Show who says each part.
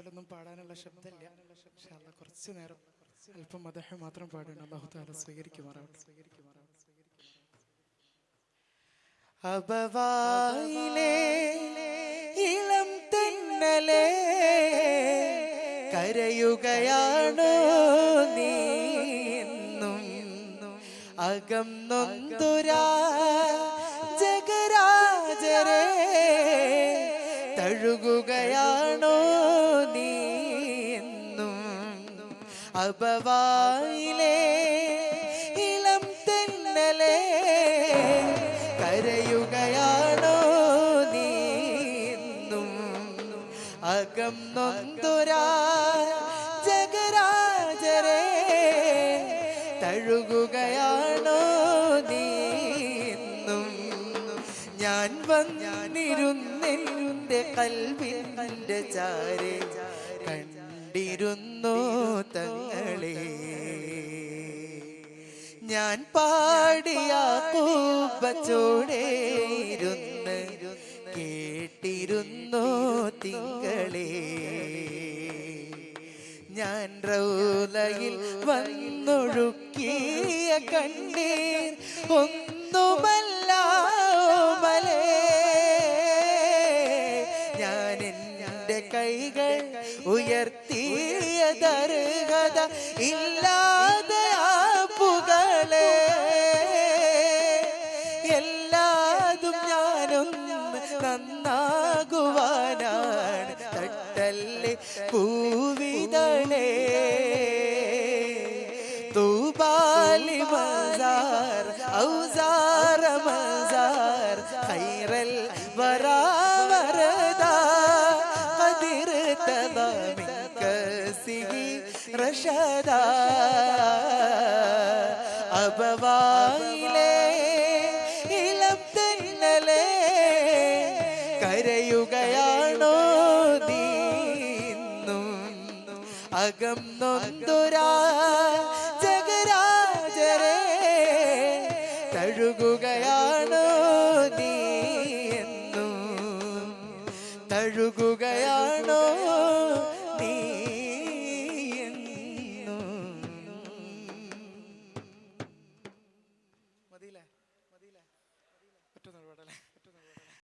Speaker 1: പോലൊന്നും പാടാനുള്ള ശബ്ദമില്ല. കുറച്ചു നേരം അല്പം മദഹ് മാത്രം പാടണം. അല്ലാഹു തആല സ്വീകരിക്കുമാറാവട്ടെ. അബവായിലെ ഇളം തെന്നലേ കരയുകയാണോ നീ എന്നും അകം നൊന്തുരാ ജഗരാജരേ തഴുകുകയാണോ നീ എന്നും അബവായിലെ ഇളം തെന്നലേ കരയുകയാണോ നീ എന്നും അകം നൊന്തുരാ ജഗരാജരേ തഴുകുകയാണോ നീ എന്നും ഞാൻ വന്നിരുന്നെന്റെ കൽബിന്റെ ചാരെ കണ്ടിരുന്നു തങ്ങളെ ഞാൻ പാടിയ കൂബച്ചോടേയിരുന്ന് കേട്ടിരുന്നു തിങ്കളെ ഞാൻ റൗലയിൽ വന്നൊഴുക്കിയ കണ്ണീർ ഒന്നുമല്ല മലേ ഞാൻ എൻ്റെ കൈകൾ ഉയർത്തിയ ദർഗത ഇല്ലാതെ പുകളെ എല്ലാതും ഞാനൊന്ന് നന്നാകുവാനാണ് തട്ടല്ലേ പൂവിതളേ തൂബാലി മസാർ ഔസാർ മസാർ ഖൈറൽ വറാവരദാ ഖദിർ തദാ മിൻകസിഹി റഷദാ അബവായിലെ ഇളം തെന്നലേ കരയുകയാണോ നീ എന്നും അകം നൊന്തുരാ ജഗരാജരേ തഴുകുകയാ